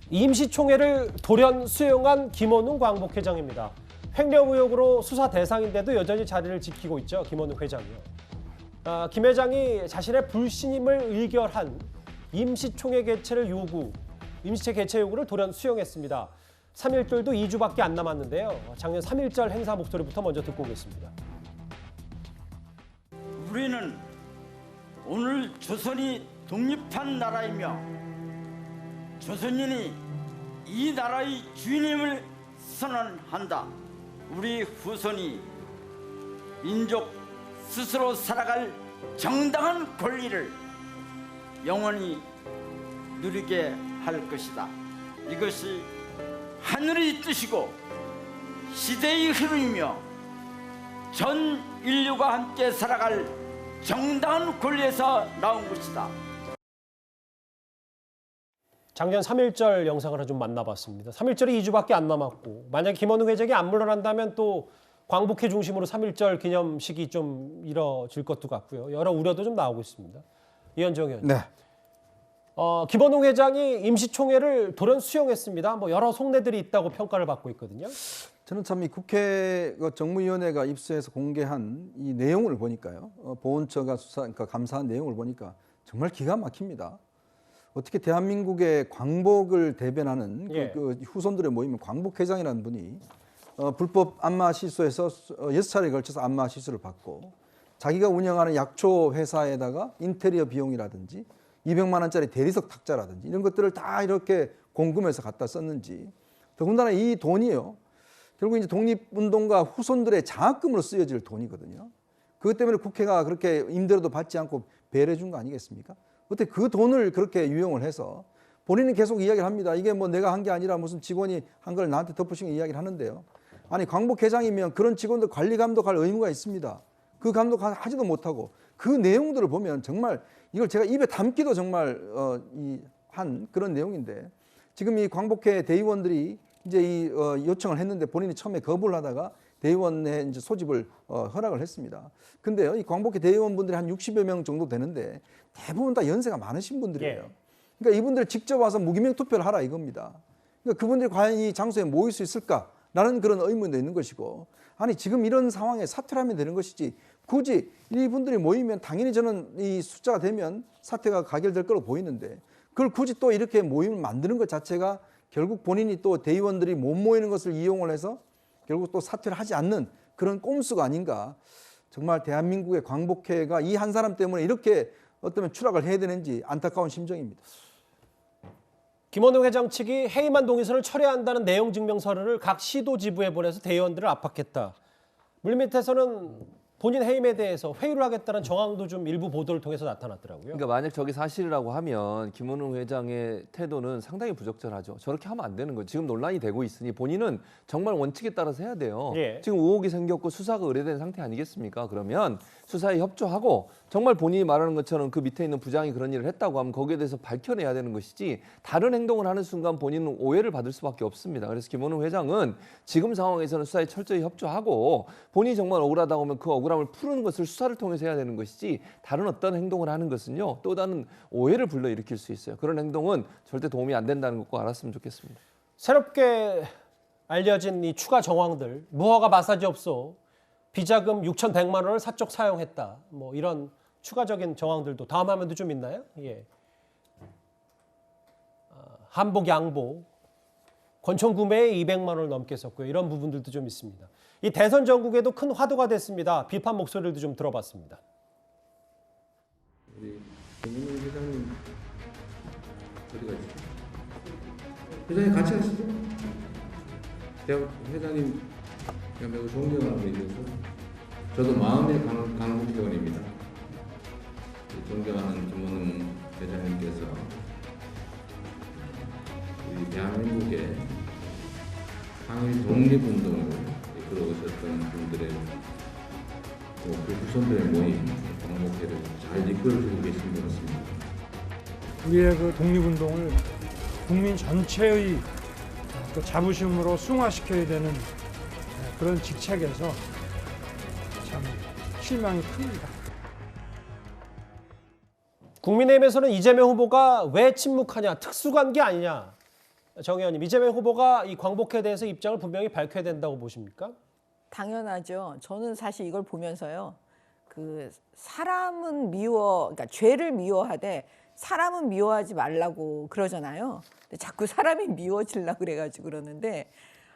임시총회를 돌연 수용한 김원웅 광복회장입니다. 횡령 의혹으로 수사 대상인데도 여전히 자리를 지키고 있죠. 김원웅 회장이요. 김 회장이 자신의 불신임을 의결한 임시총회 개최 요구를 돌연 수용했습니다. 3.1절도 2주밖에 안 남았는데요. 작년 3.1절 행사 목소리부터 먼저 듣고 오겠습니다. 우리는 오늘 조선이 독립한 나라이며 조선인이 이 나라의 주인임을 선언한다. 우리 후손이 민족 스스로 살아갈 정당한 권리를 영원히 누리게 할 것이다. 이것이 하늘의 뜻이고 시대의 흐름이며 전 인류가 함께 살아갈 정당한 권리에서 나온 것이다. 작년 3.1절 영상을 좀 만나봤습니다. 3.1절이 2주밖에 안 남았고 만약에 김원웅 회장이 안 물러난다면 또 광복회 중심으로 3.1절 기념식이 좀 이뤄질 것도 같고요. 여러 우려도 좀 나오고 있습니다. 이현정 의원님. 네. 김원웅 회장이 임시총회를 돌연 수용했습니다. 여러 속내들이 있다고 평가를 받고 있거든요. 저는 참 이 국회 정무위원회가 입수해서 공개한 이 내용을 보니까요. 보훈처가 감사한 내용을 보니까 정말 기가 막힙니다. 어떻게 대한민국의 광복을 대변하는 그 후손들의 모임인 광복회장이라는 분이 불법 안마 실소에서 6차례에 걸쳐서 안마 실수를 받고 자기가 운영하는 약초 회사에다가 인테리어 비용이라든지 200만 원짜리 대리석 탁자라든지 이런 것들을 다 이렇게 공금해서 갖다 썼는지, 더군다나 이 돈이요 결국 이제 독립운동가 후손들의 장학금으로 쓰여질 돈이거든요. 그것 때문에 국회가 그렇게 임대료도 받지 않고 배려해 준 거 아니겠습니까? 어떻게 그 돈을 그렇게 유용을 해서 본인은 계속 이야기를 합니다. 이게 내가 한 게 아니라 무슨 직원이 한 걸 나한테 덮으신 이야기를 하는데요. 아니 광복회장이면 그런 직원들 관리 감독할 의무가 있습니다. 그 감독 하지도 못하고 그 내용들을 보면 정말 이걸 제가 입에 담기도 정말 한 그런 내용인데, 지금 이 광복회 대의원들이 이제 이 요청을 했는데 본인이 처음에 거부를 하다가 대의원의 이제 소집을 허락을 했습니다. 근데요, 이 광복회 대의원분들이 한 60여 명 정도 되는데 대부분 다 연세가 많으신 분들이에요. 그러니까 이분들 직접 와서 무기명 투표를 하라 이겁니다. 그러니까 그분들이 과연 이 장소에 모일 수 있을까라는 그런 의문도 있는 것이고, 아니 지금 이런 상황에 사퇴를 하면 되는 것이지 굳이 이분들이 모이면 당연히 저는 이 숫자가 되면 사퇴가 가결될 거로 보이는데 그걸 굳이 또 이렇게 모임을 만드는 것 자체가 결국 본인이 또 대의원들이 못 모이는 것을 이용을 해서 결국 또 사퇴를 하지 않는 그런 꼼수가 아닌가. 정말 대한민국의 광복회가 이 한 사람 때문에 이렇게 어쩌면 추락을 해야 되는지 안타까운 심정입니다. 김원웅 회장 측이 해임안 동의서를 철회한다는 내용 증명 서류를 각 시도 지부에 보내서 대의원들을 압박했다. 물밑에서는 본인 해임에 대해서 회유를 하겠다는 정황도 좀 일부 보도를 통해서 나타났더라고요. 그러니까 만약 저게 사실이라고 하면 김원웅 회장의 태도는 상당히 부적절하죠. 저렇게 하면 안 되는 거죠. 지금 논란이 되고 있으니 본인은 정말 원칙에 따라서 해야 돼요. 지금 의혹이 생겼고 수사가 의뢰된 상태 아니겠습니까? 그러면 수사에 협조하고 정말 본인이 말하는 것처럼 그 밑에 있는 부장이 그런 일을 했다고 하면 거기에 대해서 밝혀내야 되는 것이지, 다른 행동을 하는 순간 본인은 오해를 받을 수밖에 없습니다. 그래서 김원웅 회장은 지금 상황에서는 수사에 철저히 협조하고 본인이 정말 억울하다고 하면 그 억울함을 푸는 것을 수사를 통해서 해야 되는 것이지, 다른 어떤 행동을 하는 것은요 또 다른 오해를 불러일으킬 수 있어요. 그런 행동은 절대 도움이 안 된다는 거 꼭 알았으면 좋겠습니다. 새롭게 알려진 이 추가 정황들, 무허가 마사지업소 비자금 6,100만 원을 사적 사용했다. 이런 추가적인 정황들도 다음 화면도 좀 있나요? 한복 양복 권총 구매에 200만 원을 넘게 썼고요. 이런 부분들도 좀 있습니다. 이 대선 전국에도 큰 화두가 됐습니다. 비판 목소리들도 좀 들어봤습니다. 우리 김문희 회장님 어디 가시죠? 회장님 같이 가시죠. 제가 회장님 매우 존경하고 있어서 저도 마음의 강국회원입니다. 존경하는 김문희 회장님께서 우리 대한민국의 항일 독립운동을 이끌어 오셨던 분들의 그 후손들의 모임 광복회를 잘 이끌어주고 계신 것 같습니다. 우리의 그 독립운동을 국민 전체의 또 자부심으로 승화시켜야 되는 그런 직책에서 참 실망이 큽니다. 국민의힘에서는 이재명 후보가 왜 침묵하냐, 특수관계 아니냐 정 의원님, 이재명 후보가 이 광복회에 대해서 입장을 분명히 밝혀야 된다고 보십니까? 당연하죠. 저는 사실 이걸 보면서요. 그 사람은 그러니까 죄를 미워하되 사람은 미워하지 말라고 그러잖아요. 근데 자꾸 사람이 미워지려고 그래가지고 그러는데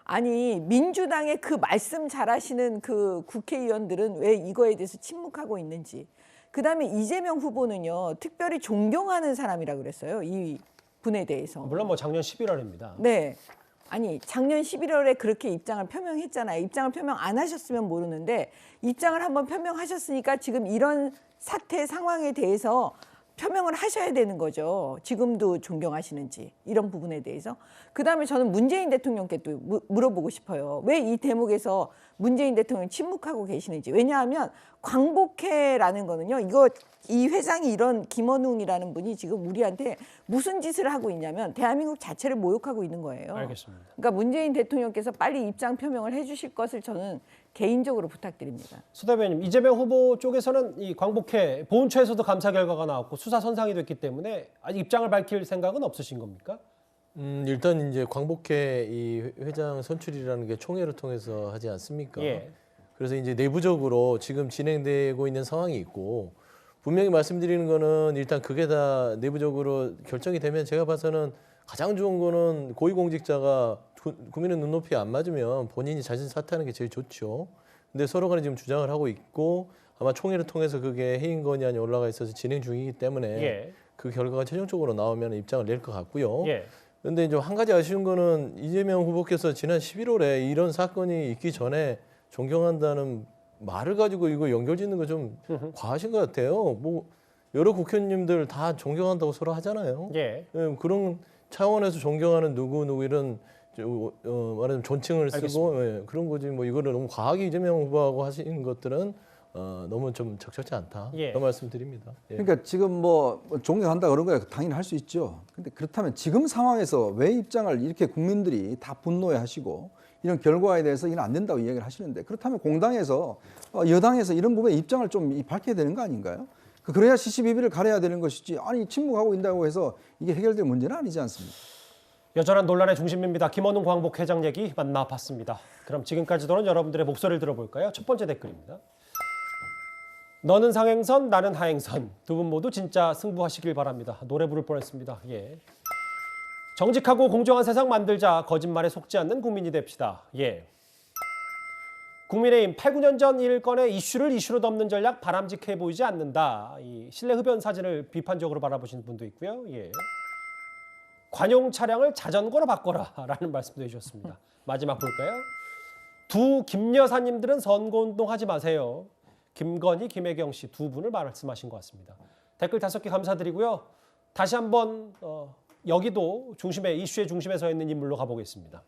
아니 민주당의 그 말씀 잘하시는 그 국회의원들은 왜 이거에 대해서 침묵하고 있는지. 그다음에 이재명 후보는요. 특별히 존경하는 사람이라고 그랬어요. 이 분에 대해서. 물론 뭐 작년 11월입니다. 네. 아니 작년 11월에 그렇게 입장을 표명했잖아요. 입장을 표명 안 하셨으면 모르는데 입장을 한번 표명하셨으니까 지금 이런 사태 상황에 대해서 표명을 하셔야 되는 거죠. 지금도 존경하시는지 이런 부분에 대해서. 그다음에 저는 문재인 대통령께 또 물어보고 싶어요. 왜 이 대목에서 문재인 대통령이 침묵하고 계시는지. 왜냐하면 광복회라는 거는요. 이 회장이 이런 김원웅이라는 분이 지금 우리한테 무슨 짓을 하고 있냐면 대한민국 자체를 모욕하고 있는 거예요. 알겠습니다. 그러니까 문재인 대통령께서 빨리 입장 표명을 해주실 것을 저는 개인적으로 부탁드립니다. 수 대변인, 이재명 후보 쪽에서는 이 광복회 보훈처에서도 감사 결과가 나왔고 수사 선상이 됐기 때문에 아직 입장을 밝힐 생각은 없으신 겁니까? 일단 이제 광복회 이 회장 선출이라는 게 총회를 통해서 하지 않습니까? 예. 그래서 이제 내부적으로 지금 진행되고 있는 상황이 있고 분명히 말씀드리는 거는 일단 그게 다 내부적으로 결정이 되면 제가 봐서는 가장 좋은 거는 고위공직자가 국민의 눈높이에 안 맞으면 본인이 자진 사퇴하는 게 제일 좋죠. 근데 서로 간에 지금 주장을 하고 있고 아마 총회를 통해서 그게 해임 건의안이 올라가 있어서 진행 중이기 때문에 예. 그 결과가 최종적으로 나오면 입장을 낼 것 같고요. 예. 그런데 이제 한 가지 아쉬운 거는 이재명 후보께서 지난 11월에 이런 사건이 있기 전에 존경한다는 말을 가지고 이거 연결짓는 거 좀 과하신 것 같아요. 뭐 여러 국회의원님들 다 존경한다고 서로 하잖아요. 예. 그런 차원에서 존경하는 누구 이런 말하자면 존칭을 쓰고 그런 거지. 뭐 이거를 너무 과하게 이재명 후보하고 하시는 것들은 너무 좀 적절치 않다. 예. 그런 말씀드립니다. 예. 그러니까 지금 뭐 존경한다 그런 거야 당연히 할 수 있죠. 근데 그렇다면 지금 상황에서 왜 입장을 이렇게 국민들이 다 분노해하시고 이런 결과에 대해서 이건 안 된다고 이야기를 하시는데 그렇다면 공당에서 여당에서 이런 부분에 입장을 좀 밝혀야 되는 거 아닌가요? 그래야 시시비비를 가려야 되는 것이지 아니 침묵하고 있다고 해서 이게 해결될 문제는 아니지 않습니까? 여전한 논란의 중심입니다. 김원웅 광복회장 얘기 만나봤습니다. 그럼 지금까지도는 여러분들의 목소리를 들어볼까요? 첫 번째 댓글입니다. 너는 상행선, 나는 하행선. 두 분 모두 진짜 승부하시길 바랍니다. 노래 부를 뻔했습니다. 예. 정직하고 공정한 세상 만들자. 거짓말에 속지 않는 국민이 됩시다. 예. 국민의힘 8, 9년 전 일건의 이슈를 이슈로 덮는 전략 바람직해 보이지 않는다. 이 실내 흡연 사진을 비판적으로 바라보시는 분도 있고요. 예. 관용 차량을 자전거로 바꿔라라는 말씀도 해주셨습니다. 마지막 볼까요? 두 김 여사님들은 선거운동 하지 마세요. 김건희, 김혜경 씨 두 분을 말씀하신 것 같습니다. 댓글 5개 감사드리고요. 다시 한번 여기도 이슈의 중심에 서 있는 인물로 가보겠습니다.